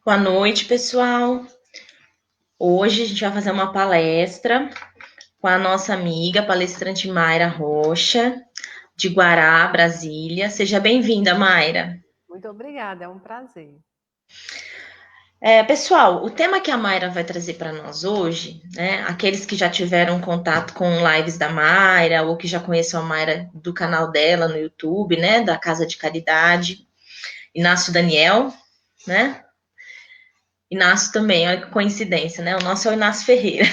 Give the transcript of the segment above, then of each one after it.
Boa noite, pessoal. Hoje a gente vai fazer uma palestra com a nossa amiga palestrante Mayra Rocha, de Guará, Brasília. Seja bem-vinda, Mayra. Muito obrigada, é um prazer. Pessoal, o tema que a Mayra vai trazer para nós hoje, né? Aqueles que já tiveram contato com lives da Mayra ou que já conhecem a Mayra do canal dela no YouTube, né? Da Casa de Caridade, Inácio Daniel, né? Inácio também, olha que coincidência, né? O nosso é o Inácio Ferreira.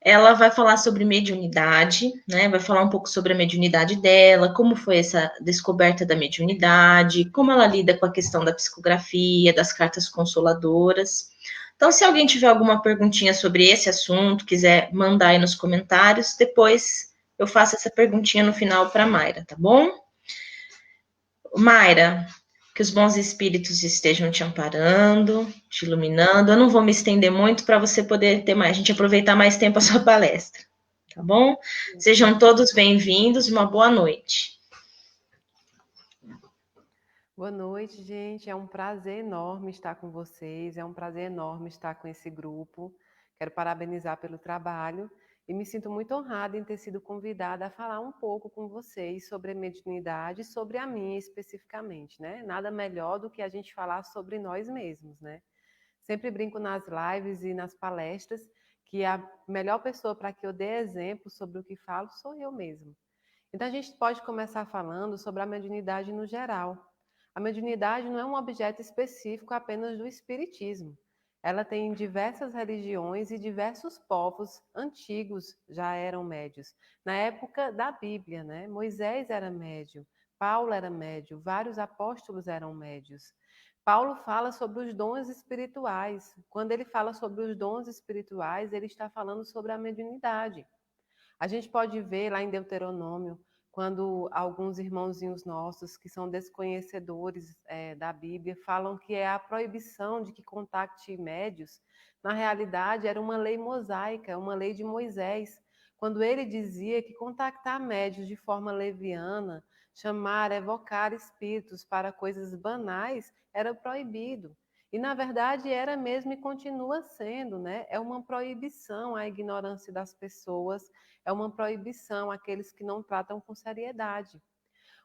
Ela vai falar sobre mediunidade, né? Vai falar um pouco sobre a mediunidade dela, como foi essa descoberta da mediunidade, como ela lida com a questão da psicografia, das cartas consoladoras. Então, se alguém tiver alguma perguntinha sobre esse assunto, quiser mandar aí nos comentários, depois eu faço essa perguntinha no final para a Mayra, tá bom? Mayra, que os bons espíritos estejam te amparando, te iluminando. Eu não vou me estender muito para você poder ter mais, a gente aproveitar mais tempo a sua palestra, tá bom? Sejam todos bem-vindos e uma boa noite. Boa noite, gente. É um prazer enorme estar com vocês, é um prazer enorme estar com esse grupo. Quero parabenizar pelo trabalho e me sinto muito honrada em ter sido convidada a falar um pouco com vocês sobre a mediunidade e sobre a minha especificamente, né? Nada melhor do que a gente falar sobre nós mesmos, né? Sempre brinco nas lives e nas palestras que a melhor pessoa para que eu dê exemplo sobre o que falo sou eu mesma. Então, a gente pode começar falando sobre a mediunidade no geral. A mediunidade não é um objeto específico apenas do espiritismo. Ela tem em diversas religiões e diversos povos antigos já eram médios. Na época da Bíblia, né? Moisés era médio, Paulo era médio, vários apóstolos eram médios. Paulo fala sobre os dons espirituais. Quando ele fala sobre os dons espirituais, ele está falando sobre a mediunidade. A gente pode ver lá em Deuteronômio, quando alguns irmãozinhos nossos que são desconhecedores da Bíblia falam que é a proibição de que contacte médios, na realidade era uma lei mosaica, uma lei de Moisés, quando ele dizia que contactar médios de forma leviana, chamar, evocar espíritos para coisas banais era proibido. E, na verdade, era mesmo e continua sendo, né? É uma proibição à ignorância das pessoas, é uma proibição àqueles que não tratam com seriedade.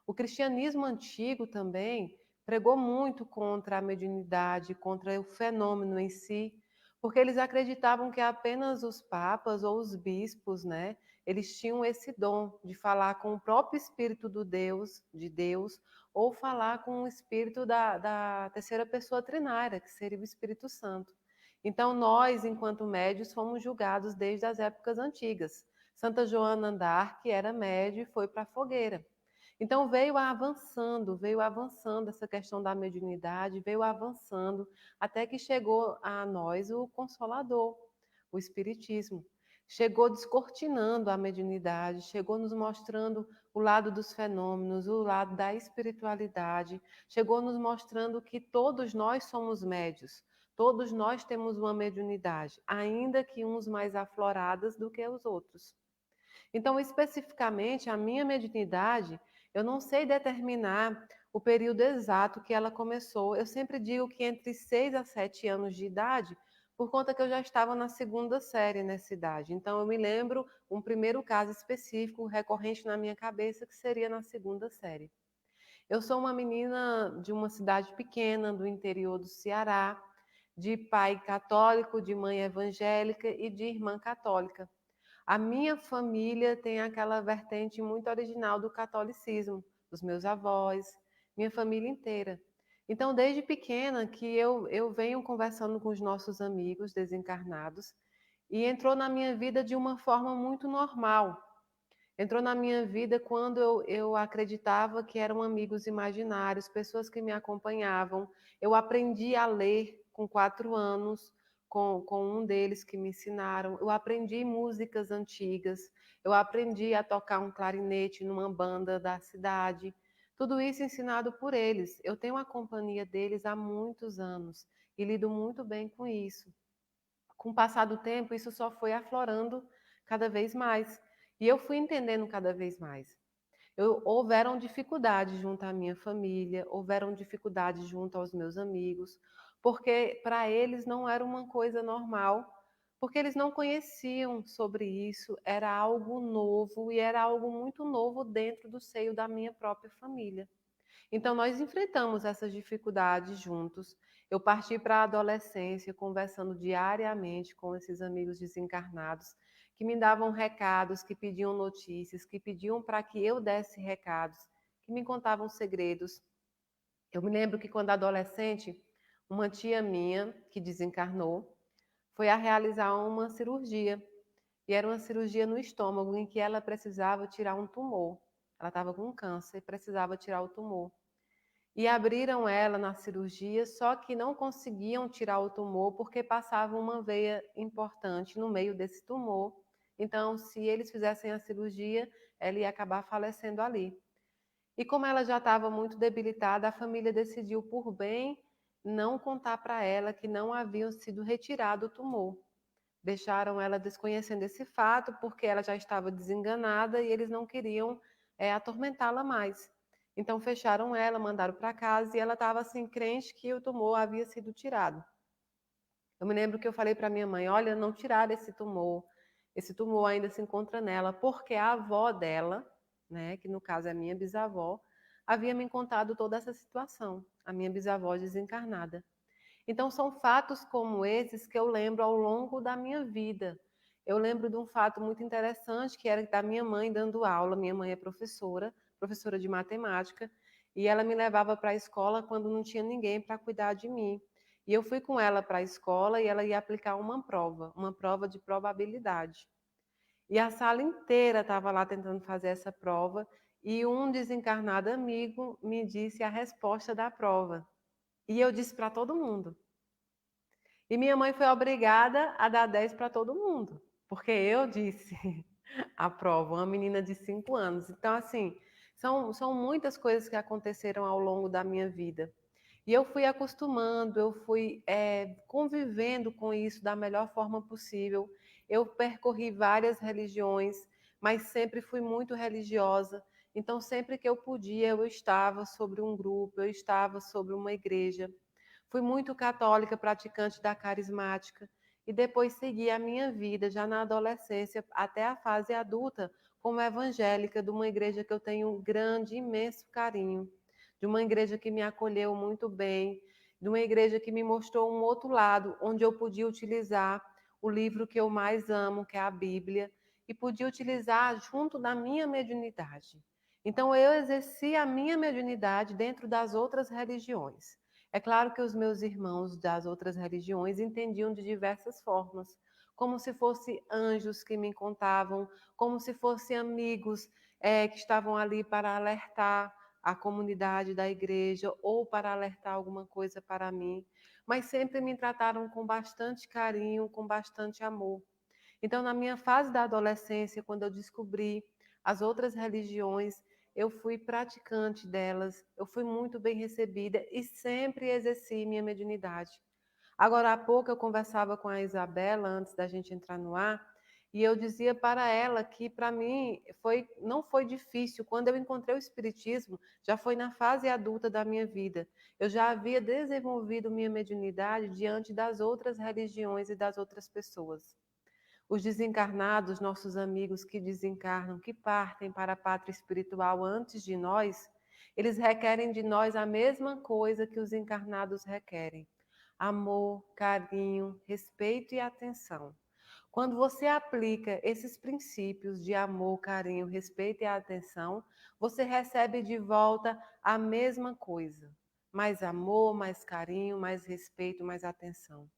O cristianismo antigo também pregou muito contra a mediunidade, contra o fenômeno em si, porque eles acreditavam que apenas os papas ou os bispos, né, eles tinham esse dom de falar com o próprio espírito de Deus, ou falar com o espírito da terceira pessoa trinária, que seria o Espírito Santo. Então, nós, enquanto médios, fomos julgados desde as épocas antigas. Santa Joana d'Arc era médio e foi para a fogueira. Então veio avançando essa questão da mediunidade, veio avançando até que chegou a nós o Consolador, o Espiritismo. Chegou descortinando a mediunidade, chegou nos mostrando o lado dos fenômenos, o lado da espiritualidade, chegou nos mostrando que todos nós somos médios, todos nós temos uma mediunidade, ainda que uns mais afloradas do que os outros. Então, especificamente, a minha mediunidade, eu não sei determinar o período exato que ela começou. Eu sempre digo que entre 6 a 7 anos de idade, por conta que eu já estava na segunda série nessa idade. Então, eu me lembro um primeiro caso específico, recorrente na minha cabeça, que seria na segunda série. Eu sou uma menina de uma cidade pequena, do interior do Ceará, de pai católico, de mãe evangélica e de irmã católica. A minha família tem aquela vertente muito original do catolicismo, dos meus avós, minha família inteira. Então, desde pequena que eu venho conversando com os nossos amigos desencarnados e entrou na minha vida de uma forma muito normal. Entrou na minha vida quando eu acreditava que eram amigos imaginários, pessoas que me acompanhavam. Eu aprendi a ler com 4 anos, com um deles que me ensinaram. Eu aprendi músicas antigas, eu aprendi a tocar um clarinete numa banda da cidade. Tudo isso ensinado por eles. Eu tenho a companhia deles há muitos anos e lido muito bem com isso. Com o passar do tempo, isso só foi aflorando cada vez mais. E eu fui entendendo cada vez mais. Houveram dificuldades junto à minha família, houveram dificuldades junto aos meus amigos, porque para eles não era uma coisa normal, porque eles não conheciam sobre isso, era algo novo e era algo muito novo dentro do seio da minha própria família. Então, nós enfrentamos essas dificuldades juntos. Eu parti para a adolescência conversando diariamente com esses amigos desencarnados, que me davam recados, que pediam notícias, que pediam para que eu desse recados, que me contavam segredos. Eu me lembro que quando adolescente, uma tia minha, que desencarnou, foi a realizar uma cirurgia. E era uma cirurgia no estômago, em que ela precisava tirar um tumor. Ela estava com câncer e precisava tirar o tumor. E abriram ela na cirurgia, só que não conseguiam tirar o tumor porque passava uma veia importante no meio desse tumor. Então, se eles fizessem a cirurgia, ela ia acabar falecendo ali. E como ela já estava muito debilitada, a família decidiu por bem não contar para ela que não havia sido retirado o tumor. Deixaram ela desconhecendo esse fato porque ela já estava desenganada e eles não queriam atormentá-la mais. Então fecharam ela, mandaram para casa e ela estava assim crente que o tumor havia sido tirado. Eu me lembro que eu falei para minha mãe, olha, não tiraram esse tumor ainda se encontra nela, porque a avó dela, né, que no caso é a minha bisavó, havia me contado toda essa situação, a minha bisavó desencarnada. Então, são fatos como esses que eu lembro ao longo da minha vida. Eu lembro de um fato muito interessante, que era da minha mãe dando aula. Minha mãe é professora, professora de matemática, e ela me levava para a escola quando não tinha ninguém para cuidar de mim. E eu fui com ela para a escola e ela ia aplicar uma prova de probabilidade. E a sala inteira estava lá tentando fazer essa prova, e um desencarnado amigo me disse a resposta da prova. E eu disse para todo mundo. E minha mãe foi obrigada a dar 10 para todo mundo, porque eu disse a prova, uma menina de 5 anos. Então, assim, são muitas coisas que aconteceram ao longo da minha vida. E eu fui acostumando, eu fui convivendo com isso da melhor forma possível. Eu percorri várias religiões, mas sempre fui muito religiosa. Então, sempre que eu podia, eu estava sobre um grupo, eu estava sobre uma igreja. Fui muito católica, praticante da carismática, e depois segui a minha vida, já na adolescência, até a fase adulta, como evangélica, de uma igreja que eu tenho um grande, imenso carinho, de uma igreja que me acolheu muito bem, de uma igreja que me mostrou um outro lado, onde eu podia utilizar o livro que eu mais amo, que é a Bíblia, e podia utilizar junto da minha mediunidade. Então, eu exerci a minha mediunidade dentro das outras religiões. É claro que os meus irmãos das outras religiões entendiam de diversas formas, como se fossem anjos que me contavam, como se fossem amigos que estavam ali para alertar a comunidade da igreja ou para alertar alguma coisa para mim, mas sempre me trataram com bastante carinho, com bastante amor. Então, na minha fase da adolescência, quando eu descobri as outras religiões, eu fui praticante delas, eu fui muito bem recebida e sempre exerci minha mediunidade. Agora, há pouco eu conversava com a Isabela, antes da gente entrar no ar, e eu dizia para ela que, para mim, não foi difícil. Quando eu encontrei o Espiritismo, já foi na fase adulta da minha vida. Eu já havia desenvolvido minha mediunidade diante das outras religiões e das outras pessoas. Os desencarnados, nossos amigos que desencarnam, que partem para a pátria espiritual antes de nós, eles requerem de nós a mesma coisa que os encarnados requerem: amor, carinho, respeito e atenção. Quando você aplica esses princípios de amor, carinho, respeito e atenção, você recebe de volta a mesma coisa: mais amor, mais carinho, mais respeito, mais atenção.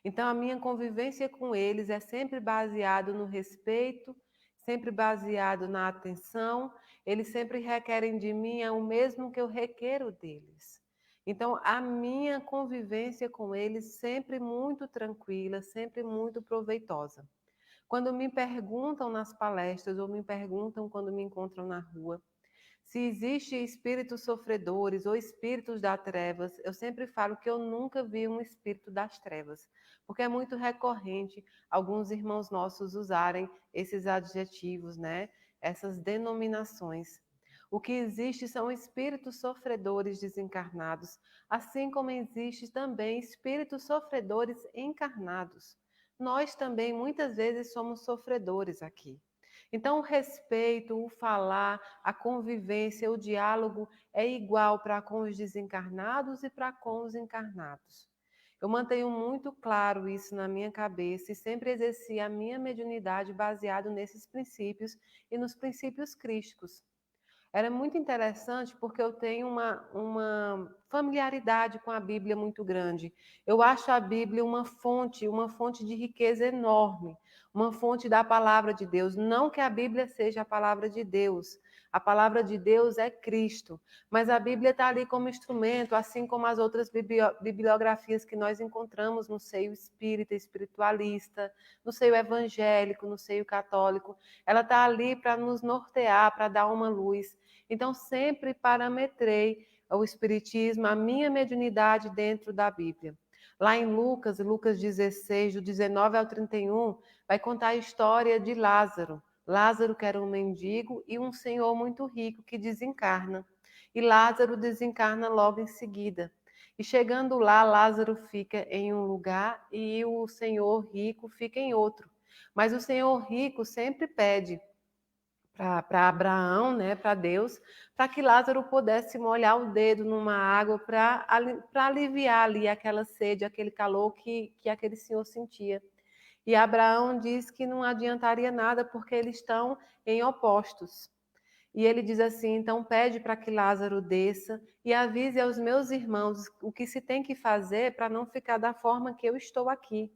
Então, a minha convivência com eles é sempre baseado no respeito, sempre baseado na atenção. Eles sempre requerem de mim o mesmo que eu requero deles. Então, a minha convivência com eles sempre muito tranquila, sempre muito proveitosa. Quando me perguntam nas palestras ou me perguntam quando me encontram na rua, se existem espíritos sofredores ou espíritos das trevas, eu sempre falo que eu nunca vi um espírito das trevas, porque é muito recorrente alguns irmãos nossos usarem esses adjetivos, né? Essas denominações. O que existe são espíritos sofredores desencarnados, assim como existe também espíritos sofredores encarnados. Nós também muitas vezes somos sofredores aqui. Então, o respeito, o falar, a convivência, o diálogo é igual para com os desencarnados e para com os encarnados. Eu mantenho muito claro isso na minha cabeça e sempre exerci a minha mediunidade baseado nesses princípios e nos princípios crísticos. Era muito interessante porque eu tenho uma familiaridade com a Bíblia muito grande. Eu acho a Bíblia uma fonte de riqueza enorme, uma fonte da palavra de Deus. Não que a Bíblia seja a palavra de Deus. A palavra de Deus é Cristo, mas a Bíblia está ali como instrumento, assim como as outras bibliografias que nós encontramos no seio espírita, espiritualista, no seio evangélico, no seio católico. Ela está ali para nos nortear, para dar uma luz. Então, sempre parametrei o Espiritismo, a minha mediunidade dentro da Bíblia. Lá em Lucas, Lucas 16, do 19 ao 31, vai contar a história de Lázaro. Lázaro, que era um mendigo, e um senhor muito rico que desencarna. E Lázaro desencarna logo em seguida. E chegando lá, Lázaro fica em um lugar e o senhor rico fica em outro. Mas o senhor rico sempre pede para Abraão, né, para Deus, para que Lázaro pudesse molhar o dedo numa água para aliviar ali aquela sede, aquele calor que aquele senhor sentia. E Abraão diz que não adiantaria nada porque eles estão em opostos. E ele diz assim: então pede para que Lázaro desça e avise aos meus irmãos o que se tem que fazer para não ficar da forma que eu estou aqui.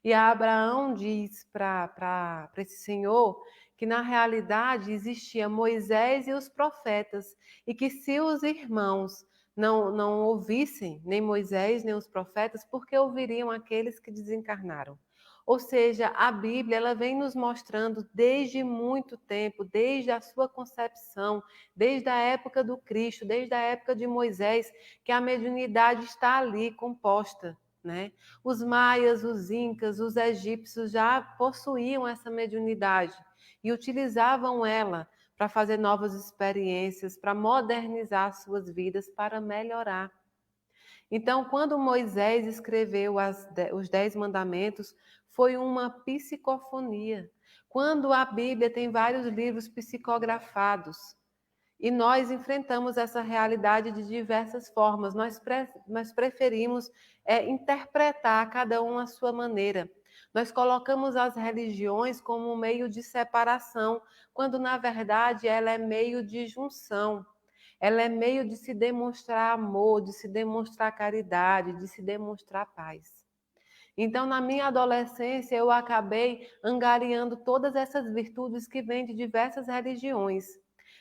E Abraão diz para esse senhor que na realidade existia Moisés e os profetas, e que se os irmãos não ouvissem nem Moisés nem os profetas, porque ouviriam aqueles que desencarnaram. Ou seja, a Bíblia ela vem nos mostrando desde muito tempo, desde a sua concepção, desde a época do Cristo, desde a época de Moisés, que a mediunidade está ali composta, né? Os maias, os incas, os egípcios já possuíam essa mediunidade e utilizavam ela para fazer novas experiências, para modernizar suas vidas, para melhorar. Então, quando Moisés escreveu os 10 mandamentos, foi uma psicofonia. Quando a Bíblia tem vários livros psicografados, e nós enfrentamos essa realidade de diversas formas. Nós preferimos interpretar cada um à sua maneira. Nós colocamos as religiões como um meio de separação, quando na verdade ela é meio de junção. Ela é meio de se demonstrar amor, de se demonstrar caridade, de se demonstrar paz. Então, na minha adolescência, eu acabei angariando todas essas virtudes que vêm de diversas religiões.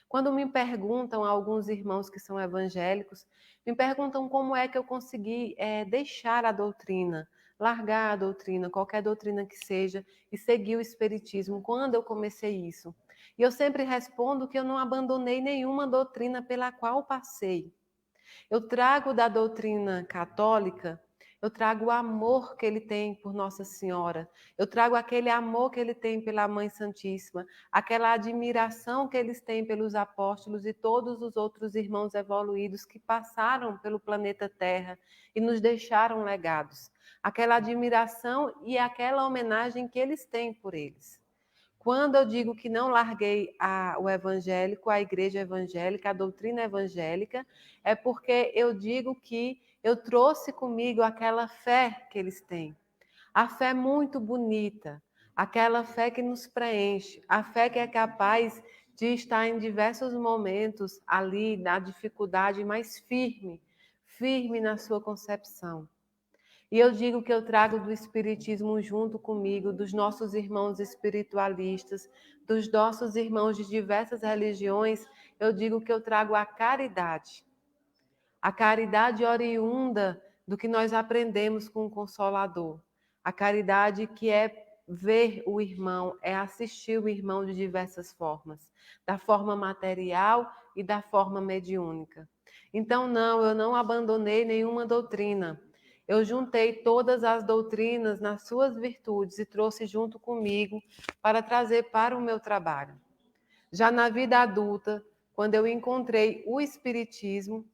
Quando me perguntam, alguns irmãos que são evangélicos, me perguntam como é que eu consegui deixar a doutrina, largar a doutrina, qualquer doutrina que seja, e seguir o Espiritismo. Quando eu comecei isso? E eu sempre respondo que eu não abandonei nenhuma doutrina pela qual passei. Eu trago da doutrina católica, eu trago o amor que ele tem por Nossa Senhora, eu trago aquele amor que ele tem pela Mãe Santíssima, aquela admiração que eles têm pelos apóstolos e todos os outros irmãos evoluídos que passaram pelo planeta Terra e nos deixaram legados, aquela admiração e aquela homenagem que eles têm por eles. Quando eu digo que não larguei o evangélico, a igreja evangélica, a doutrina evangélica, é porque eu digo que eu trouxe comigo aquela fé que eles têm. A fé muito bonita, aquela fé que nos preenche, a fé que é capaz de estar em diversos momentos ali na dificuldade, mas firme, firme na sua concepção. E eu digo que eu trago do Espiritismo junto comigo, dos nossos irmãos espiritualistas, dos nossos irmãos de diversas religiões, eu digo que eu trago a caridade. A caridade oriunda do que nós aprendemos com o Consolador. A caridade que é ver o irmão, é assistir o irmão de diversas formas, da forma material e da forma mediúnica. Então, não, eu não abandonei nenhuma doutrina. Eu juntei todas as doutrinas nas suas virtudes e trouxe junto comigo para trazer para o meu trabalho. Já na vida adulta, quando eu encontrei o Espiritismo,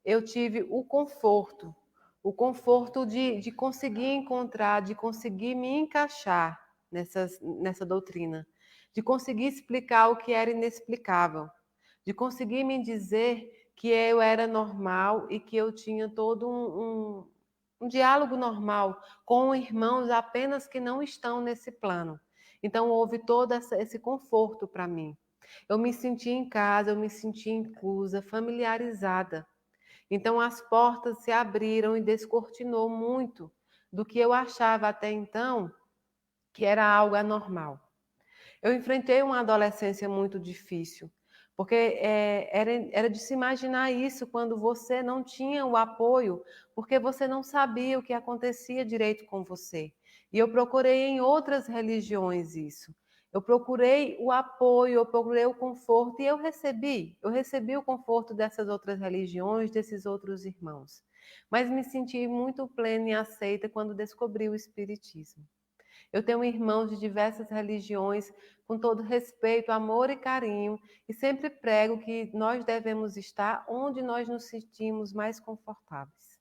eu tive o conforto de conseguir encontrar, de conseguir me encaixar nessa doutrina, de conseguir explicar o que era inexplicável, de conseguir me dizer que eu era normal e que eu tinha todo um diálogo normal com irmãos apenas que não estão nesse plano. Então houve todo esse conforto para mim. Eu me senti em casa, eu me senti inclusa, familiarizada. Então as portas se abriram e descortinou muito do que eu achava até então que era algo anormal. Eu enfrentei uma adolescência muito difícil, porque era de se imaginar isso quando você não tinha o apoio, porque você não sabia o que acontecia direito com você. E eu procurei em outras religiões isso. Eu procurei o apoio, eu procurei o conforto e eu recebi. Eu recebi o conforto dessas outras religiões, desses outros irmãos. Mas me senti muito plena e aceita quando descobri o Espiritismo. Eu tenho irmãos de diversas religiões, com todo respeito, amor e carinho, e sempre prego que nós devemos estar onde nós nos sentimos mais confortáveis.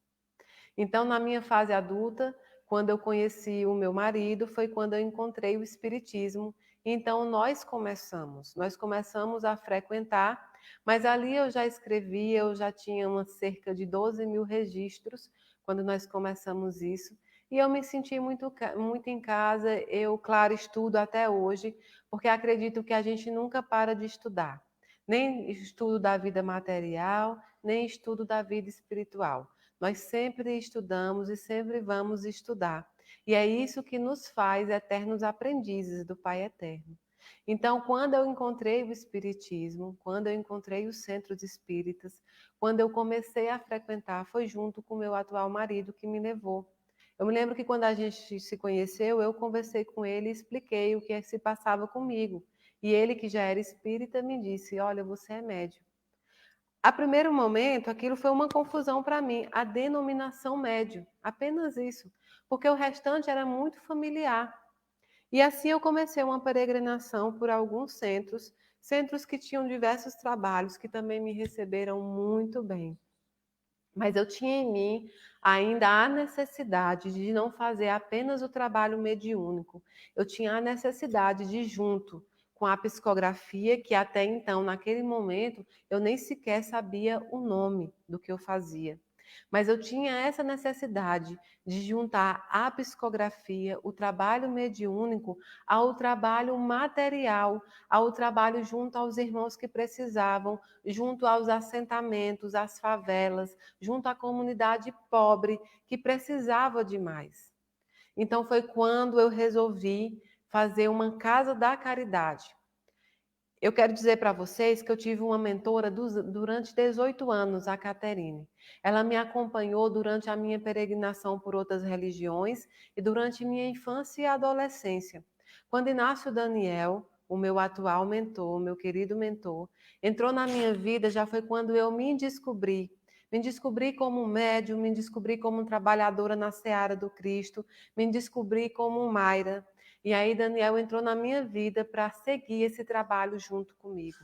Então, na minha fase adulta, quando eu conheci o meu marido, foi quando eu encontrei o Espiritismo. Então, nós começamos a frequentar, mas ali eu já escrevia, eu já tinha cerca de 12 mil registros quando nós começamos isso. E eu me senti muito em casa, eu, claro, estudo até hoje, porque acredito que a gente nunca para de estudar. Nem estudo da vida material, nem estudo da vida espiritual. Nós sempre estudamos e sempre vamos estudar. E é isso que nos faz eternos aprendizes do Pai Eterno. Então, quando eu encontrei o Espiritismo, quando eu encontrei os centros espíritas, quando eu comecei a frequentar, foi junto com o meu atual marido que me levou. Eu me lembro que quando a gente se conheceu, eu conversei com ele e expliquei o que se passava comigo. E ele, que já era espírita, me disse: Olha, você é médium. A primeiro momento, aquilo foi uma confusão para mim, a denominação médio, apenas isso, porque o restante era muito familiar. E assim eu comecei uma peregrinação por alguns centros, centros que tinham diversos trabalhos, que também me receberam muito bem. Mas eu tinha em mim ainda a necessidade de não fazer apenas o trabalho mediúnico. Eu tinha a necessidade de, junto com a psicografia, que até então, naquele momento, eu nem sequer sabia o nome do que eu fazia. Mas eu tinha essa necessidade de juntar a psicografia, o trabalho mediúnico, ao trabalho material, ao trabalho junto aos irmãos que precisavam, junto aos assentamentos, às favelas, junto à comunidade pobre que precisava de mais. Então foi quando eu resolvi fazer uma casa da caridade. Eu quero dizer para vocês que eu tive uma mentora durante 18 anos, a Caterine. Ela me acompanhou durante a minha peregrinação por outras religiões e durante minha infância e adolescência. Quando Inácio Daniel, o meu atual mentor, meu querido mentor, entrou na minha vida, já foi quando eu me descobri. Me descobri como médium, me descobri como trabalhadora na seara do Cristo, me descobri como Mayra. E aí Daniel entrou na minha vida para seguir esse trabalho junto comigo.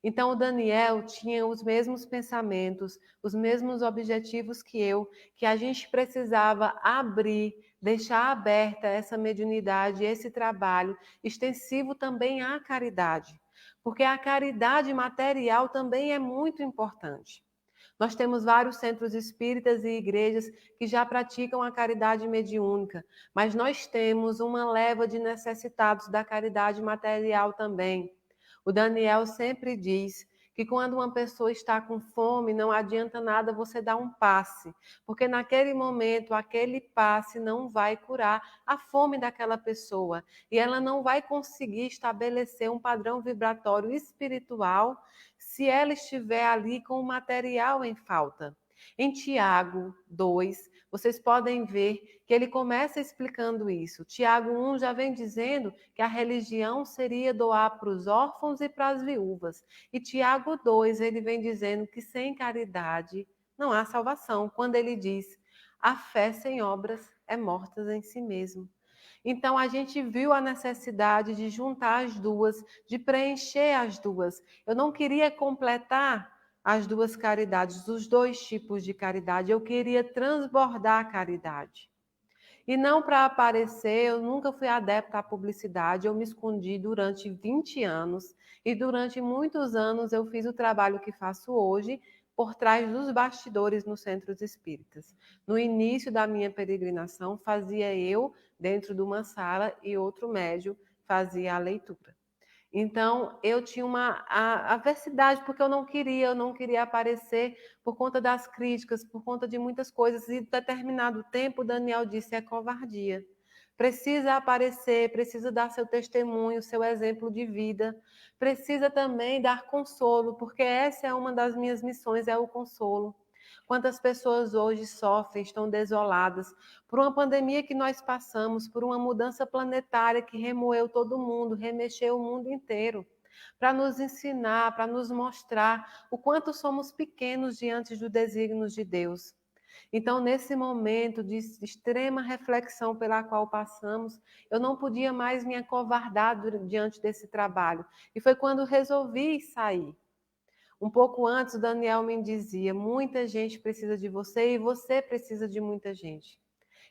Então o Daniel tinha os mesmos pensamentos, os mesmos objetivos que a gente precisava abrir, deixar aberta essa mediunidade, esse trabalho extensivo também à caridade, porque a caridade material também é muito importante. Nós temos vários centros espíritas e igrejas que já praticam a caridade mediúnica, mas nós temos uma leva de necessitados da caridade material também. O Daniel sempre diz que quando uma pessoa está com fome, não adianta nada você dar um passe, porque naquele momento aquele passe não vai curar a fome daquela pessoa e ela não vai conseguir estabelecer um padrão vibratório espiritual se ela estiver ali com o material em falta. Em Tiago 2, vocês podem ver que ele começa explicando isso. Tiago 1 já vem dizendo que a religião seria doar para os órfãos e para as viúvas. E Tiago 2, ele vem dizendo que sem caridade não há salvação, quando ele diz: a fé sem obras é morta em si mesmo. Então, a gente viu a necessidade de juntar as duas, de preencher as duas. Eu não queria completar as duas caridades, os dois tipos de caridade, eu queria transbordar a caridade. E não para aparecer, eu nunca fui adepta à publicidade, eu me escondi durante 20 anos e durante muitos anos eu fiz o trabalho que faço hoje por trás dos bastidores nos centros espíritas. No início da minha peregrinação, fazia eu dentro de uma sala e outro médium fazia a leitura. Então, eu tinha uma aversidade, porque eu não queria aparecer por conta das críticas, por conta de muitas coisas. E, em determinado tempo, Daniel disse: é covardia. Precisa aparecer, precisa dar seu testemunho, seu exemplo de vida. Precisa também dar consolo, porque essa é uma das minhas missões, é o consolo. Quantas pessoas hoje sofrem, estão desoladas por uma pandemia que nós passamos, por uma mudança planetária que remoeu todo mundo, remexeu o mundo inteiro, para nos ensinar, para nos mostrar o quanto somos pequenos diante dos desígnios de Deus. Então, nesse momento de extrema reflexão pela qual passamos, eu não podia mais me acovardar diante desse trabalho. E foi quando resolvi sair. Um pouco antes, o Daniel me dizia: muita gente precisa de você e você precisa de muita gente.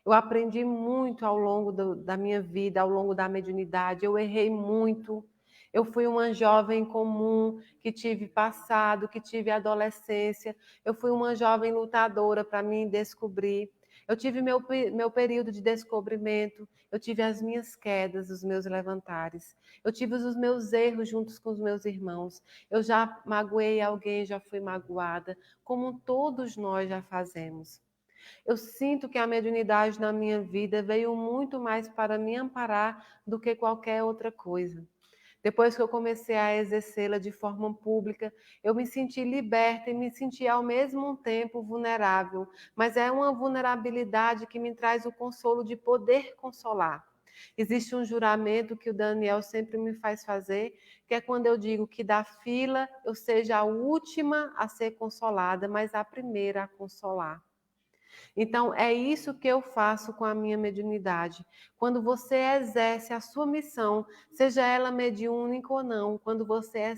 Eu aprendi muito ao longo da minha vida, ao longo da mediunidade. Eu errei muito. Eu fui uma jovem comum que tive passado, que tive adolescência. Eu fui uma jovem lutadora para me descobrir. Eu tive meu período de descobrimento. Eu tive as minhas quedas, os meus levantares. Eu tive os meus erros juntos com os meus irmãos. Eu já magoei alguém, já fui magoada, como todos nós já fazemos. Eu sinto que a mediunidade na minha vida veio muito mais para me amparar do que qualquer outra coisa. Depois que eu comecei a exercê-la de forma pública, eu me senti liberta e me senti ao mesmo tempo vulnerável, mas é uma vulnerabilidade que me traz o consolo de poder consolar. Existe um juramento que o Daniel sempre me faz fazer, que é quando eu digo que da fila eu seja a última a ser consolada, mas a primeira a consolar. Então, é isso que eu faço com a minha mediunidade. Quando você exerce a sua missão, seja ela mediúnica ou não, quando você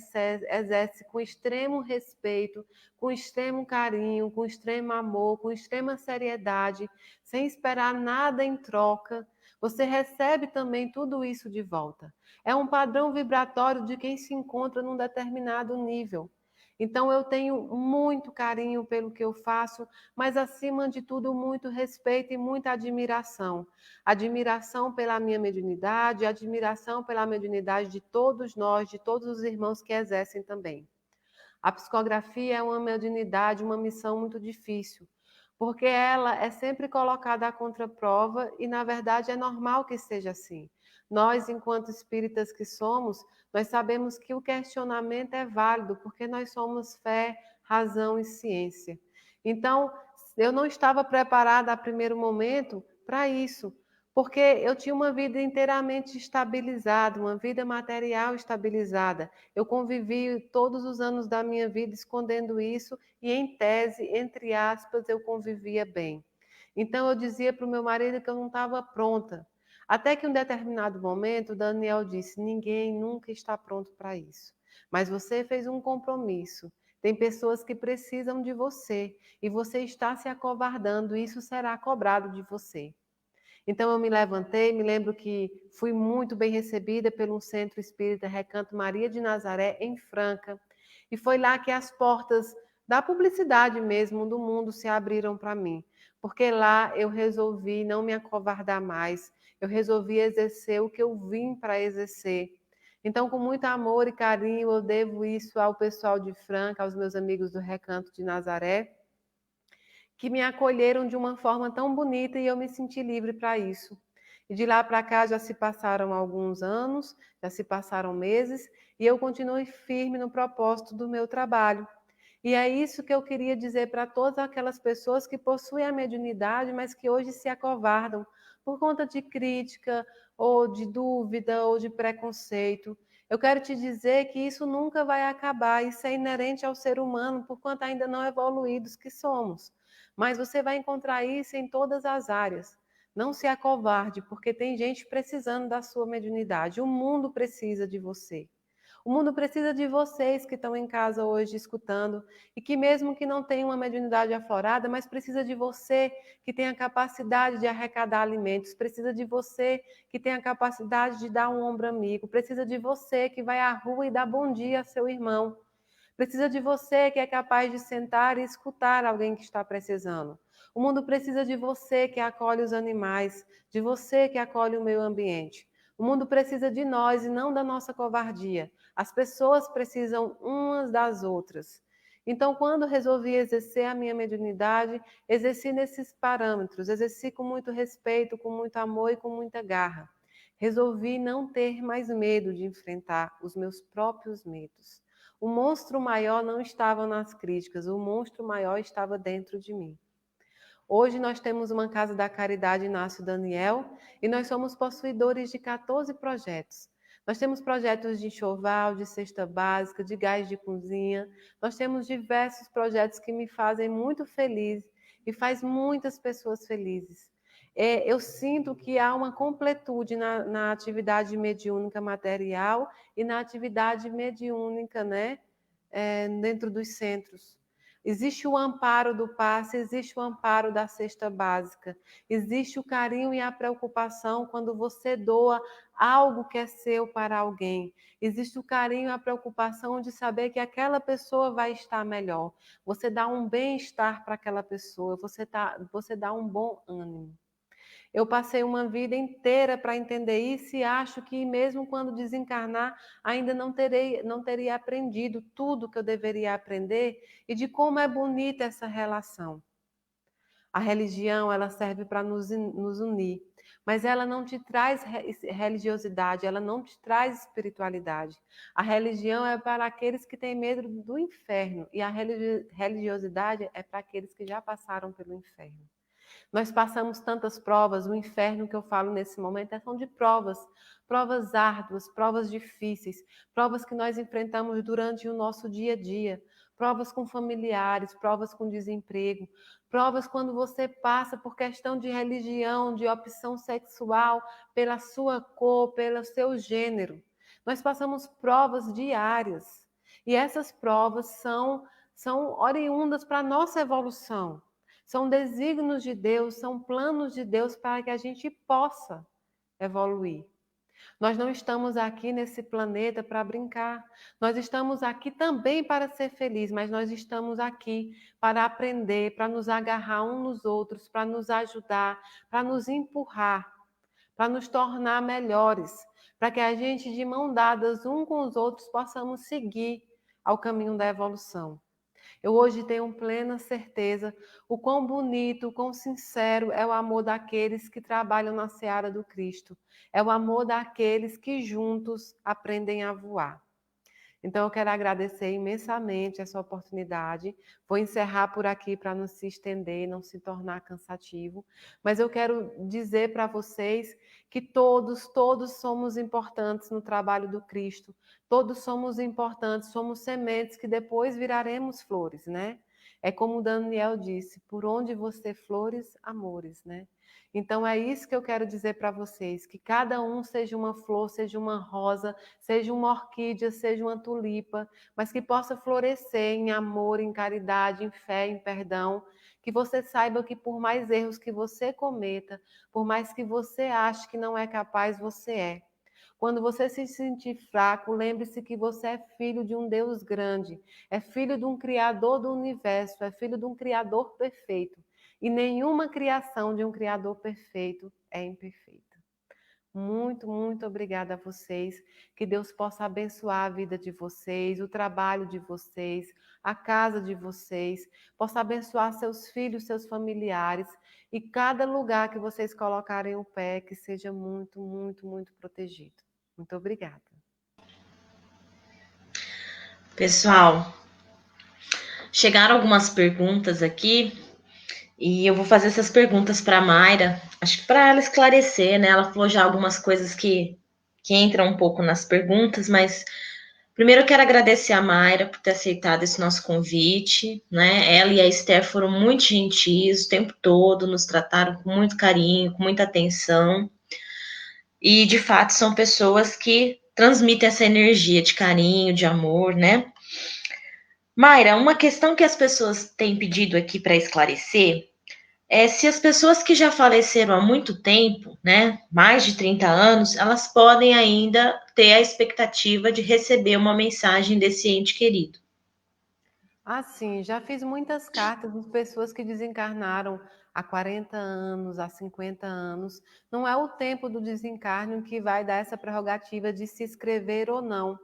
exerce com extremo respeito, com extremo carinho, com extremo amor, com extrema seriedade, sem esperar nada em troca, você recebe também tudo isso de volta. É um padrão vibratório de quem se encontra num determinado nível. Então, eu tenho muito carinho pelo que eu faço, mas acima de tudo, muito respeito e muita admiração. Admiração pela minha mediunidade, admiração pela mediunidade de todos nós, de todos os irmãos que exercem também. A psicografia é uma mediunidade, uma missão muito difícil, porque ela é sempre colocada à contraprova e, na verdade, é normal que seja assim. Nós, enquanto espíritas que somos, nós sabemos que o questionamento é válido, porque nós somos fé, razão e ciência. Então, eu não estava preparada a primeiro momento para isso, porque eu tinha uma vida inteiramente estabilizada, uma vida material estabilizada. Eu convivi todos os anos da minha vida escondendo isso e, em tese, entre aspas, eu convivia bem. Então, eu dizia para o meu marido que eu não estava pronta. Até que em um determinado momento, Daniel disse: ninguém nunca está pronto para isso. Mas você fez um compromisso. Tem pessoas que precisam de você e você está se acovardando, e isso será cobrado de você. Então eu me levantei, me lembro que fui muito bem recebida pelo Centro Espírita Recanto Maria de Nazaré, em Franca. E foi lá que as portas da publicidade mesmo do mundo se abriram para mim. Porque lá eu resolvi não me acovardar mais, eu resolvi exercer o que eu vim para exercer. Então, com muito amor e carinho, eu devo isso ao pessoal de Franca, aos meus amigos do Recanto de Nazaré, que me acolheram de uma forma tão bonita e eu me senti livre para isso. E de lá para cá já se passaram alguns anos, já se passaram meses, e eu continuo firme no propósito do meu trabalho. E é isso que eu queria dizer para todas aquelas pessoas que possuem a mediunidade, mas que hoje se acovardam por conta de crítica, ou de dúvida, ou de preconceito. Eu quero te dizer que isso nunca vai acabar, isso é inerente ao ser humano, por quanto ainda não evoluídos que somos. Mas você vai encontrar isso em todas as áreas. Não se acovarde, porque tem gente precisando da sua mediunidade. O mundo precisa de você. O mundo precisa de vocês que estão em casa hoje escutando e que mesmo que não tenham uma mediunidade aflorada, mas precisa de você que tem a capacidade de arrecadar alimentos, precisa de você que tem a capacidade de dar um ombro amigo, precisa de você que vai à rua e dá bom dia a seu irmão. Precisa de você que é capaz de sentar e escutar alguém que está precisando. O mundo precisa de você que acolhe os animais, de você que acolhe o meio ambiente. O mundo precisa de nós e não da nossa covardia. As pessoas precisam umas das outras. Então, quando resolvi exercer a minha mediunidade, exerci nesses parâmetros, exerci com muito respeito, com muito amor e com muita garra. Resolvi não ter mais medo de enfrentar os meus próprios medos. O monstro maior não estava nas críticas, o monstro maior estava dentro de mim. Hoje nós temos uma Casa da Caridade Inácio Daniel e nós somos possuidores de 14 projetos. Nós temos projetos de enxoval, de cesta básica, de gás de cozinha. Nós temos diversos projetos que me fazem muito feliz e faz muitas pessoas felizes. Eu sinto que há uma completude na atividade mediúnica material e na atividade mediúnica, né? Dentro dos centros. Existe o amparo do passe, existe o amparo da cesta básica, existe o carinho e a preocupação quando você doa algo que é seu para alguém. Existe o carinho e a preocupação de saber que aquela pessoa vai estar melhor. Você dá um bem-estar para aquela pessoa, você dá um bom ânimo. Eu passei uma vida inteira para entender isso e acho que mesmo quando desencarnar, ainda não teria aprendido tudo que eu deveria aprender e de como é bonita essa relação. A religião, ela serve para nos unir, mas ela não te traz religiosidade, ela não te traz espiritualidade. A religião é para aqueles que têm medo do inferno e a religiosidade é para aqueles que já passaram pelo inferno. Nós passamos tantas provas, o inferno que eu falo nesse momento são de provas, provas árduas, provas difíceis, provas que nós enfrentamos durante o nosso dia a dia, provas com familiares, provas com desemprego, provas quando você passa por questão de religião, de opção sexual, pela sua cor, pelo seu gênero. Nós passamos provas diárias e essas provas são oriundas para a nossa evolução. São desígnios de Deus, são planos de Deus para que a gente possa evoluir. Nós não estamos aqui nesse planeta para brincar. Nós estamos aqui também para ser felizes, mas nós estamos aqui para aprender, para nos agarrar uns nos outros, para nos ajudar, para nos empurrar, para nos tornar melhores, para que a gente, de mão dadas um com os outros, possamos seguir ao caminho da evolução. Eu hoje tenho plena certeza o quão bonito, o quão sincero é o amor daqueles que trabalham na seara do Cristo. É o amor daqueles que juntos aprendem a voar. Então, eu quero agradecer imensamente essa oportunidade. Vou encerrar por aqui para não se estender, não se tornar cansativo. Mas eu quero dizer para vocês que todos somos importantes no trabalho do Cristo. Todos somos importantes, somos sementes que depois viraremos flores, né? É como Daniel disse, por onde você flores, amores, né? Então é isso que eu quero dizer para vocês, que cada um seja uma flor, seja uma rosa, seja uma orquídea, seja uma tulipa, mas que possa florescer em amor, em caridade, em fé, em perdão. Que você saiba que por mais erros que você cometa, por mais que você ache que não é capaz, você é. Quando você se sentir fraco, lembre-se que você é filho de um Deus grande, é filho de um Criador do universo, é filho de um Criador perfeito. E nenhuma criação de um Criador perfeito é imperfeita. Muito, muito obrigada a vocês. Que Deus possa abençoar a vida de vocês, o trabalho de vocês, a casa de vocês, possa abençoar seus filhos, seus familiares e cada lugar que vocês colocarem o pé, que seja muito, muito, muito protegido. Muito obrigada. Pessoal, chegaram algumas perguntas aqui e eu vou fazer essas perguntas para a Mayra, acho que para ela esclarecer, né? Ela falou já algumas coisas que entram um pouco nas perguntas, mas Primeiro, eu quero agradecer a Mayra por ter aceitado esse nosso convite, né? Ela e a Esther foram muito gentis o tempo todo, nos trataram com muito carinho, com muita atenção. E, de fato, são pessoas que transmitem essa energia de carinho, de amor, né? Mayra, uma questão que as pessoas têm pedido aqui para esclarecer é se as pessoas que já faleceram há muito tempo, né, mais de 30 anos, elas podem ainda ter a expectativa de receber uma mensagem desse ente querido. Assim, já fiz muitas cartas de pessoas que desencarnaram há 40 anos, há 50 anos. Não é o tempo do desencarne que vai dar essa prerrogativa de se escrever ou não.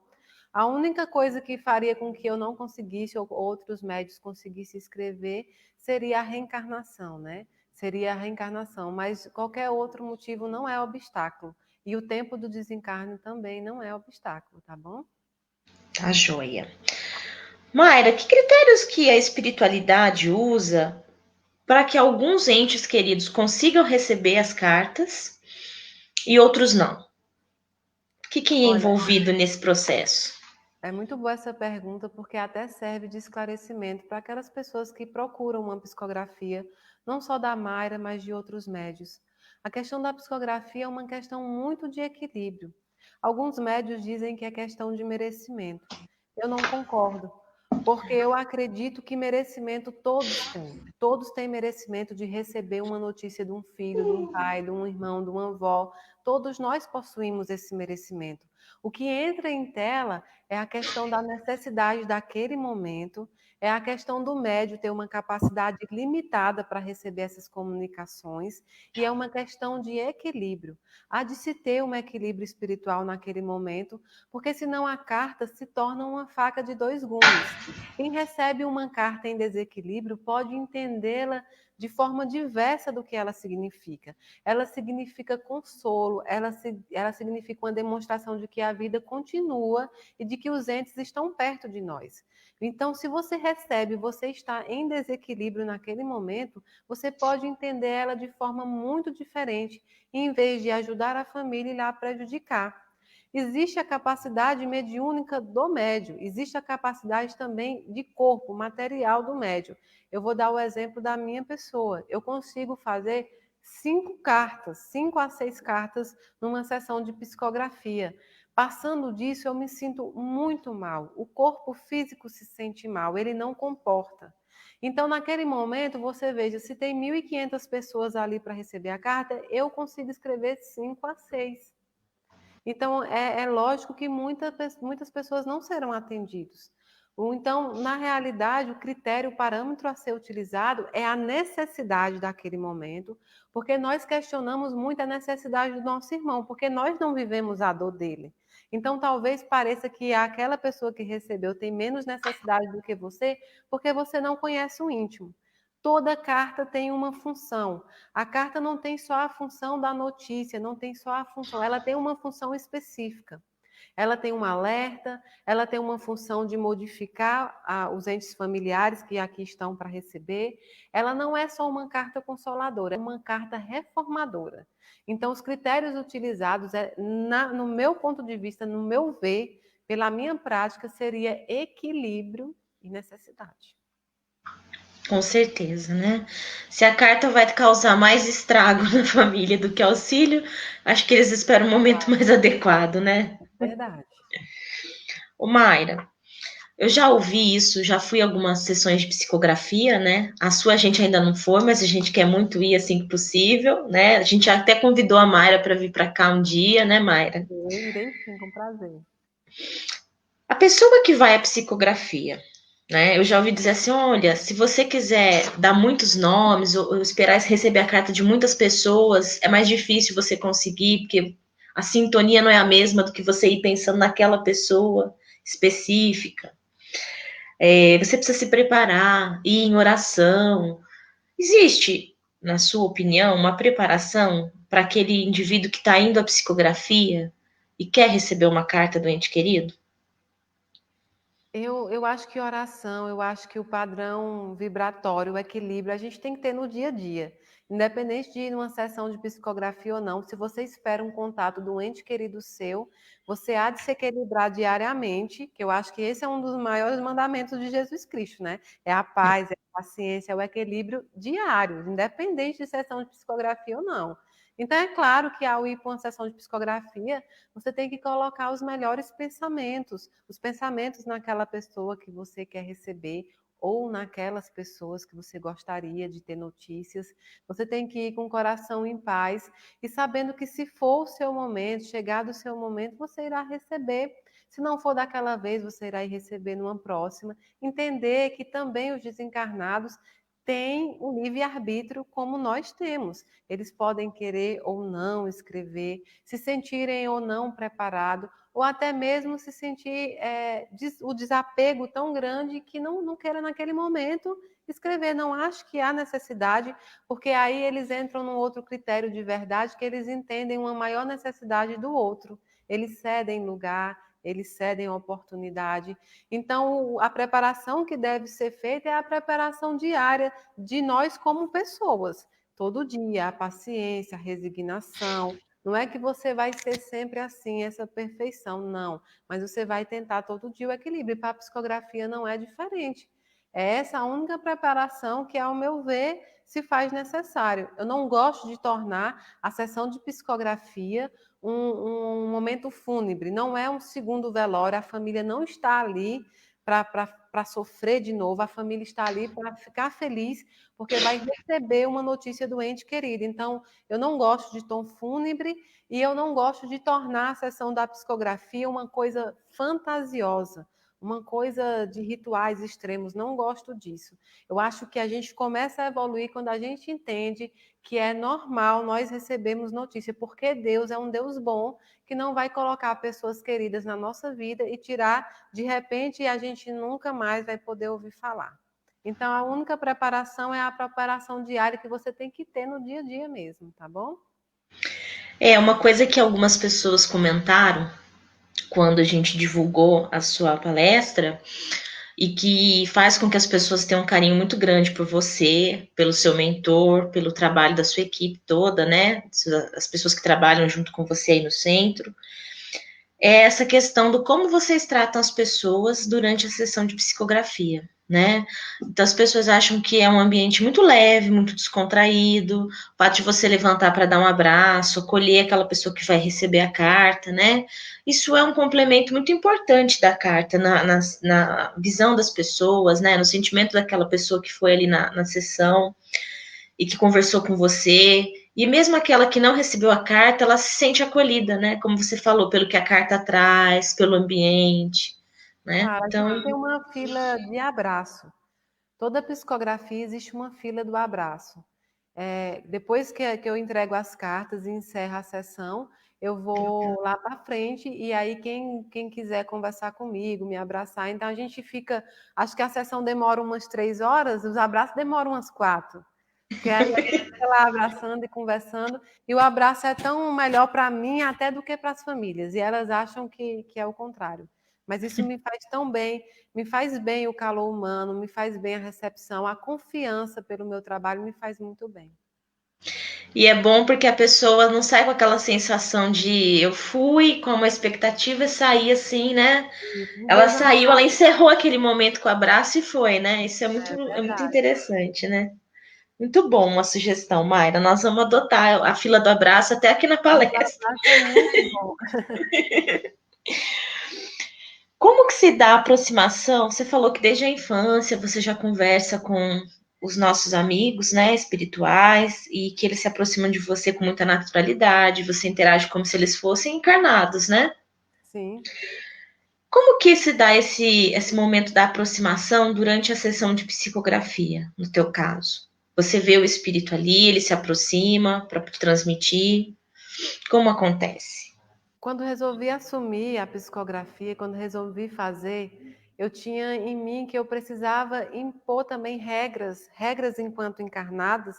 A única coisa que faria com que eu não conseguisse ou outros médios conseguissem escrever seria a reencarnação, né? Seria a reencarnação, mas qualquer outro motivo não é obstáculo. E o tempo do desencarne também não é obstáculo, tá bom? Tá joia. Mayra, que critérios que a espiritualidade usa para que alguns entes queridos consigam receber as cartas e outros não? O que é Olha, envolvido nesse processo? é muito boa essa pergunta, porque até serve de esclarecimento para aquelas pessoas que procuram uma psicografia, não só da Mayra, mas de outros médios. A questão da psicografia é uma questão muito de equilíbrio. Alguns médios dizem que é questão de merecimento. Eu não concordo, porque eu acredito que merecimento todos têm. Todos têm merecimento de receber uma notícia de um filho, de um pai, de um irmão, de uma avó. Todos nós possuímos esse merecimento. O que entra em tela é a questão da necessidade daquele momento, é a questão do médio ter uma capacidade limitada para receber essas comunicações, e é uma questão de equilíbrio. Há de se ter um equilíbrio espiritual naquele momento, porque senão a carta se torna uma faca de dois gumes. Quem recebe uma carta em desequilíbrio pode entendê-la de forma diversa do que ela significa. Ela significa consolo, ela significa uma demonstração de que a vida continua e de que os entes estão perto de nós. Então, se você recebe, você está em desequilíbrio naquele momento, você pode entender ela de forma muito diferente, em vez de ajudar a família e lá prejudicar. Existe a capacidade mediúnica do médium, existe a capacidade também de corpo, material do médium. Eu vou dar o exemplo da minha pessoa. Eu consigo fazer 5 cartas, 5 a 6 cartas numa sessão de psicografia. Passando disso, eu me sinto muito mal. O corpo físico se sente mal, ele não comporta. Então, naquele momento, você veja, se tem 1.500 pessoas ali para receber a carta, eu consigo escrever 5 a 6. Então, é lógico que muitas pessoas não serão atendidas. Então, na realidade, o critério, o parâmetro a ser utilizado é a necessidade daquele momento, porque nós questionamos muito a necessidade do nosso irmão, porque nós não vivemos a dor dele. Então, talvez pareça que aquela pessoa que recebeu tem menos necessidade do que você, porque você não conhece o íntimo. Toda carta tem uma função. A carta não tem só a função da notícia, não tem só a função, ela tem uma função específica. Ela tem um alerta, ela tem uma função de modificar os entes familiares que aqui estão para receber. Ela não é só uma carta consoladora, é uma carta reformadora. Então, os critérios utilizados, no meu ponto de vista, no meu ver, pela minha prática, seria equilíbrio e necessidade. Com certeza, né? Se a carta vai causar mais estrago na família do que auxílio, acho que eles esperam um momento mais adequado, né? Verdade. Ô, Mayra, eu já ouvi isso, já fui a algumas sessões de psicografia, né? A sua a gente ainda não foi, mas a gente quer muito ir assim que possível, né? A gente até convidou a Mayra para vir para cá um dia, né, Mayra? Eu irei sim, com prazer. A pessoa que vai à psicografia, né? Eu já ouvi dizer assim: olha, se você quiser dar muitos nomes ou esperar receber a carta de muitas pessoas, é mais difícil você conseguir, porque a sintonia não é a mesma do que você ir pensando naquela pessoa específica. Você precisa se preparar, ir em oração. Existe, na sua opinião, uma preparação para aquele indivíduo que está indo à psicografia e quer receber uma carta do ente querido? Eu acho que oração, eu acho que o padrão vibratório, o equilíbrio, a gente tem que ter no dia a dia. Independente de ir numa sessão de psicografia ou não, se você espera um contato do ente querido seu, você há de se equilibrar diariamente, que eu acho que esse é um dos maiores mandamentos de Jesus Cristo, né? É a paz, é a paciência, é o equilíbrio diário, independente de sessão de psicografia ou não. Então, é claro que ao ir para uma sessão de psicografia, você tem que colocar os melhores pensamentos, os pensamentos naquela pessoa que você quer receber ou naquelas pessoas que você gostaria de ter notícias. Você tem que ir com o coração em paz e sabendo que se for o seu momento, chegado o seu momento, você irá receber. Se não for daquela vez, você irá receber numa próxima. Entender que também os desencarnados têm o livre-arbítrio como nós temos. Eles podem querer ou não escrever, se sentirem ou não preparados, ou até mesmo se sentir o desapego tão grande que não queira naquele momento escrever. Não acho que há necessidade, porque aí eles entram num outro critério de verdade, que eles entendem uma maior necessidade do outro. Eles cedem lugar, eles cedem oportunidade. Então, a preparação que deve ser feita é a preparação diária de nós como pessoas. Todo dia, a paciência, a resignação, não é que você vai ser sempre assim, essa perfeição, não. Mas você vai tentar todo dia o equilíbrio. E para a psicografia não é diferente. É essa a única preparação que, ao meu ver, se faz necessário. Eu não gosto de tornar a sessão de psicografia um momento fúnebre. Não é um segundo velório. A família não está ali para sofrer de novo. A família está ali para ficar feliz, porque vai receber uma notícia do ente querido. Então, eu não gosto de tom fúnebre e eu não gosto de tornar a sessão da psicografia uma coisa fantasiosa, uma coisa de rituais extremos. Não gosto disso. Eu acho que a gente começa a evoluir quando a gente entende que é normal nós recebermos notícia, porque Deus é um Deus bom que não vai colocar pessoas queridas na nossa vida e tirar de repente e a gente nunca mais vai poder ouvir falar. Então, a única preparação é a preparação diária que você tem que ter no dia a dia mesmo, tá bom? É uma coisa que algumas pessoas comentaram quando a gente divulgou a sua palestra e que faz com que as pessoas tenham um carinho muito grande por você, pelo seu mentor, pelo trabalho da sua equipe toda, né? As pessoas que trabalham junto com você aí no centro. É essa questão do como vocês tratam as pessoas durante a sessão de psicografia, né? Então as pessoas acham que é um ambiente muito leve, muito descontraído, o fato de você levantar para dar um abraço, acolher aquela pessoa que vai receber a carta, né? Isso é um complemento muito importante da carta, na visão das pessoas, né? No sentimento daquela pessoa que foi ali na sessão e que conversou com você. E mesmo aquela que não recebeu a carta, ela se sente acolhida, né? Como você falou, pelo que a carta traz, pelo ambiente, né? Claro, a gente Então, tem uma fila de abraço. Toda psicografia existe uma fila do abraço. Depois que eu entrego as cartas e encerro a sessão, eu vou lá para frente e aí quem quiser conversar comigo, me abraçar, então a gente fica, acho que a sessão demora umas 3 horas, os abraços demoram umas 4, porque aí a gente fica lá abraçando e conversando, e o abraço é tão melhor para mim até do que para as famílias, e elas acham que é o contrário. Mas isso me faz tão bem, me faz bem o calor humano, me faz bem a recepção, a confiança pelo meu trabalho me faz muito bem. e é bom porque a pessoa não sai com aquela sensação de eu fui com uma expectativa e saí assim, né? Ela saiu, ela encerrou aquele momento com o abraço e foi, né? Isso É é muito verdade. interessante, né? Muito bom uma sugestão, Mayra. Nós vamos adotar a fila do abraço até aqui na O palestra. abraço é muito bom. Como que se dá a aproximação? Você falou que desde a infância você já conversa com os nossos amigos, né, espirituais, e que eles se aproximam de você com muita naturalidade, você interage como se eles fossem encarnados, né? Sim. Como que se dá esse momento da aproximação durante a sessão de psicografia, no teu caso? Você vê o espírito ali, ele se aproxima para transmitir? Como acontece? Quando resolvi assumir a psicografia, quando resolvi fazer, eu tinha em mim que eu precisava impor também regras, regras enquanto encarnadas,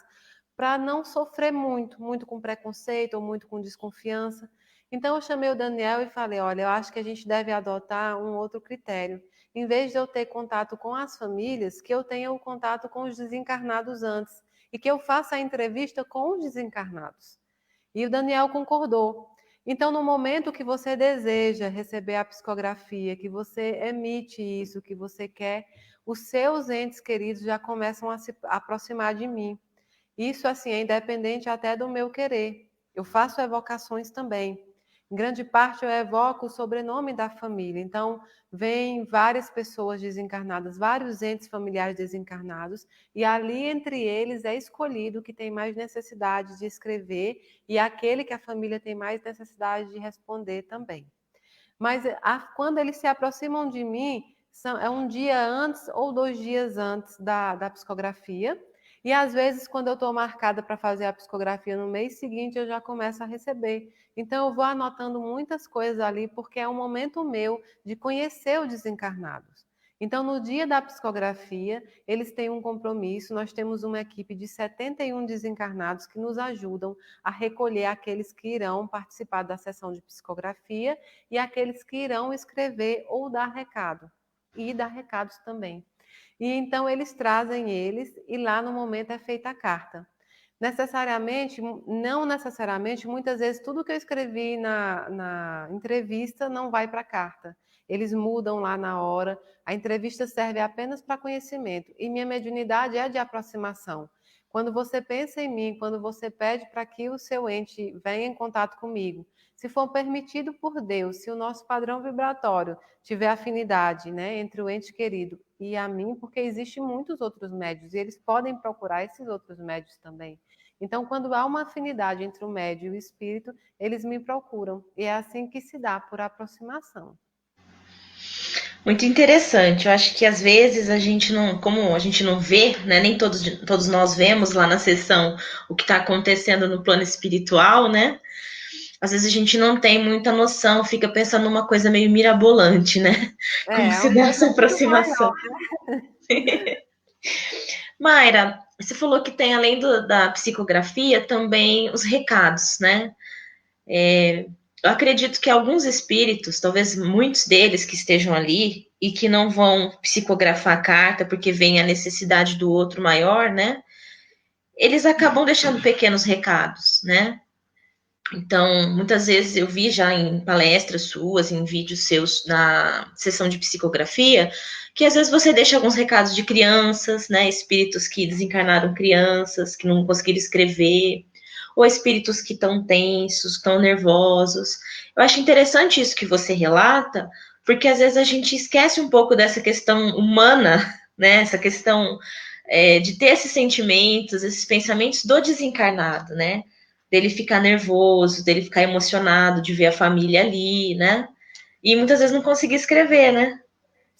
para não sofrer muito, muito com preconceito ou muito com desconfiança. Então eu chamei o Daniel e falei, olha, eu acho que a gente deve adotar um outro critério, em vez de eu ter contato com as famílias, que eu tenha o contato com os desencarnados antes e que eu faça a entrevista com os desencarnados. E o Daniel concordou. Então, no momento que você deseja receber a psicografia, que você emite isso, que você quer, os seus entes queridos já começam a se aproximar de mim. Isso, assim, é independente até do meu querer. Eu faço evocações também. Em grande parte, eu evoco o sobrenome da família. Então, vem várias pessoas desencarnadas, vários entes familiares desencarnados, e ali entre eles é escolhido o que tem mais necessidade de escrever e aquele que a família tem mais necessidade de responder também. Mas quando eles se aproximam de mim, é um dia antes ou 2 dias antes da psicografia. E às vezes, quando eu estou marcada para fazer a psicografia no mês seguinte, eu já começo a receber. Então, eu vou anotando muitas coisas ali, porque é um momento meu de conhecer os desencarnados. Então, no dia da psicografia, eles têm um compromisso. Nós temos uma equipe de 71 desencarnados que nos ajudam a recolher aqueles que irão participar da sessão de psicografia e aqueles que irão escrever ou dar recado, e dar recados também. E então eles trazem eles, e lá no momento é feita a carta. Não necessariamente, muitas vezes tudo que eu escrevi na entrevista não vai para a carta. Eles mudam lá na hora. A entrevista serve apenas para conhecimento. E minha mediunidade é de aproximação. Quando você pensa em mim, quando você pede para que o seu ente venha em contato comigo, se for permitido por Deus, se o nosso padrão vibratório tiver afinidade, né, entre o ente querido e a mim, porque existem muitos outros médios e eles podem procurar esses outros médios também. Então, quando há uma afinidade entre o médio e o espírito, eles me procuram. E é assim que se dá, por aproximação. Muito interessante. Eu acho que às vezes a gente não, como a gente não vê, né? Nem todos nós vemos lá na sessão o que está acontecendo no plano espiritual, né? Às vezes a gente não tem muita noção, fica pensando numa coisa meio mirabolante, né? Como É se uma dá coisa essa muito aproximação. maior. Mayra, você falou que tem, além da psicografia, também os recados, né? Eu acredito que alguns espíritos, talvez muitos deles que estejam ali e que não vão psicografar a carta porque vem a necessidade do outro maior, né? Eles acabam deixando pequenos recados, né? Então, muitas vezes eu vi já em palestras suas, em vídeos seus na sessão de psicografia, que às vezes você deixa alguns recados de crianças, né? Espíritos que desencarnaram crianças, que não conseguiram escrever, ou espíritos que estão tensos, estão nervosos. Eu acho interessante isso que você relata, porque às vezes a gente esquece um pouco dessa questão humana, né? Essa questão de ter esses sentimentos, esses pensamentos do desencarnado, né? Dele ficar nervoso, dele ficar emocionado de ver a família ali, né? E muitas vezes não conseguir escrever, né?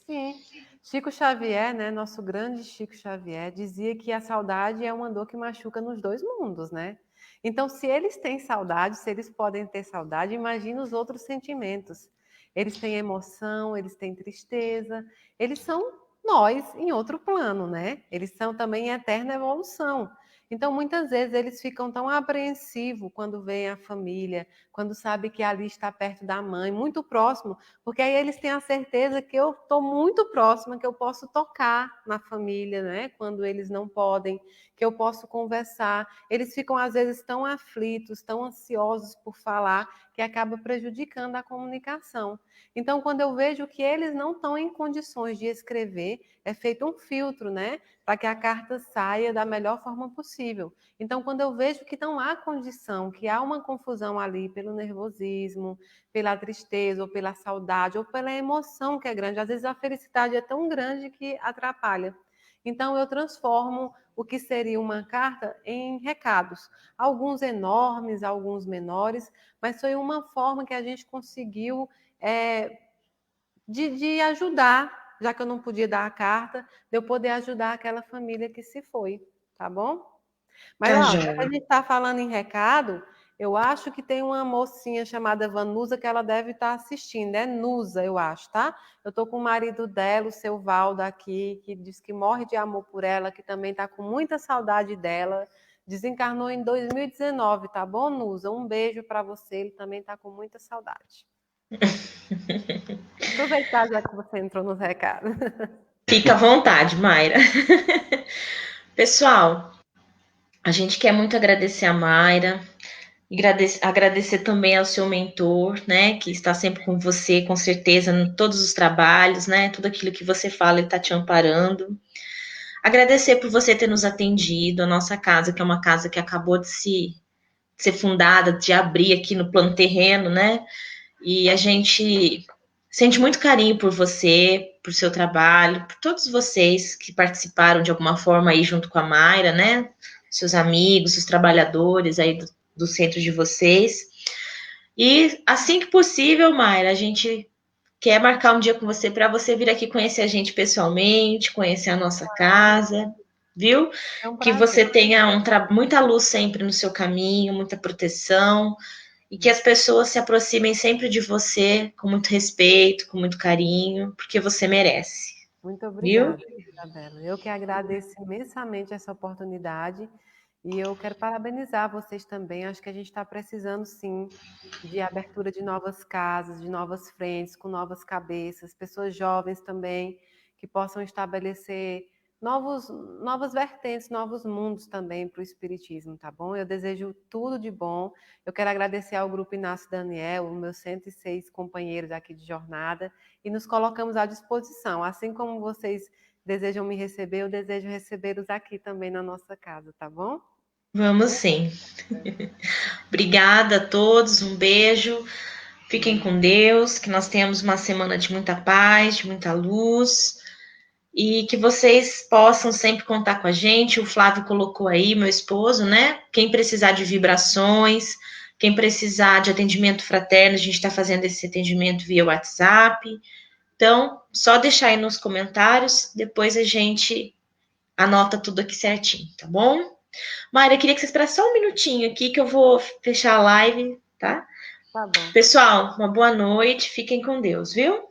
Sim. Chico Xavier, né, nosso grande Chico Xavier, dizia que a saudade é uma dor que machuca nos dois mundos, né? Então, se eles têm saudade, se eles podem ter saudade, imagina os outros sentimentos. Eles têm emoção, eles têm tristeza, eles são nós em outro plano, né? Eles são também em eterna evolução. Então, muitas vezes eles ficam tão apreensivos quando veem a família, quando sabe que ali está perto da mãe, muito próximo, porque aí eles têm a certeza que eu estou muito próxima, que eu posso tocar na família, né? Quando eles não podem, que eu posso conversar. Eles ficam, às vezes, tão aflitos, tão ansiosos por falar, que acaba prejudicando a comunicação. Então, quando eu vejo que eles não estão em condições de escrever, é feito um filtro, né? Para que a carta saia da melhor forma possível. Então, quando eu vejo que não há condição, que há uma confusão ali pelo nervosismo, pela tristeza, ou pela saudade, ou pela emoção que é grande. Às vezes a felicidade é tão grande que atrapalha. Então eu transformo o que seria uma carta em recados, alguns enormes, alguns menores, mas foi uma forma que a gente conseguiu de ajudar, já que eu não podia dar a carta, de eu poder ajudar aquela família que se foi, tá bom? Mas, Tá, ó, já que a joia. gente está falando em recado, eu acho que tem uma mocinha chamada Vanusa que ela deve estar assistindo. É Nusa, eu acho, tá? Eu estou com o marido dela, o seu Valdo, aqui, que diz que morre de amor por ela, que também está com muita saudade dela. Desencarnou em 2019, tá bom, Nusa? Um beijo para você, ele também está com muita saudade. Aproveitar já que você entrou nos recados. Fica à vontade, Mayra. Pessoal, a gente quer muito agradecer a Mayra, e agradecer também ao seu mentor, né, que está sempre com você, com certeza, em todos os trabalhos, né, tudo aquilo que você fala, ele está te amparando. Agradecer por você ter nos atendido, a nossa casa, que é uma casa que acabou de ser fundada, de abrir aqui no plano terreno, né, e a gente sente muito carinho por você, por seu trabalho, por todos vocês que participaram de alguma forma aí junto com a Mayra, né? Seus amigos, os trabalhadores aí do centro de vocês. E assim que possível, Mayra, a gente quer marcar um dia com você para você vir aqui conhecer a gente pessoalmente, conhecer a nossa casa, viu? É um Que prazer. você tenha muita luz sempre no seu caminho, muita proteção, e que as pessoas se aproximem sempre de você com muito respeito, com muito carinho, porque você merece, Muito viu? obrigada, Isabela. Eu que agradeço imensamente essa oportunidade e eu quero parabenizar vocês também. Acho que a gente está precisando, sim, de abertura de novas casas, de novas frentes, com novas cabeças, pessoas jovens também que possam estabelecer novas vertentes, novos mundos também para o Espiritismo, tá bom? Eu desejo tudo de bom. Eu quero agradecer ao Grupo Inácio Daniel, os meus 106 companheiros aqui de jornada e nos colocamos à disposição. Assim como vocês desejam me receber, eu desejo recebê-los aqui também na nossa casa, tá bom? Vamos sim. Obrigada a todos, um beijo. Fiquem com Deus, que nós tenhamos uma semana de muita paz, de muita luz. E que vocês possam sempre contar com a gente. O Flávio colocou aí, meu esposo, né? Quem precisar de vibrações, quem precisar de atendimento fraterno, a gente está fazendo esse atendimento via WhatsApp. Então, só deixar aí nos comentários, depois a gente anota tudo aqui certinho, tá bom? Mayra, eu queria que você esperasse só um minutinho aqui que eu vou fechar a live, tá? Tá bom. Pessoal, uma boa noite, fiquem com Deus, viu?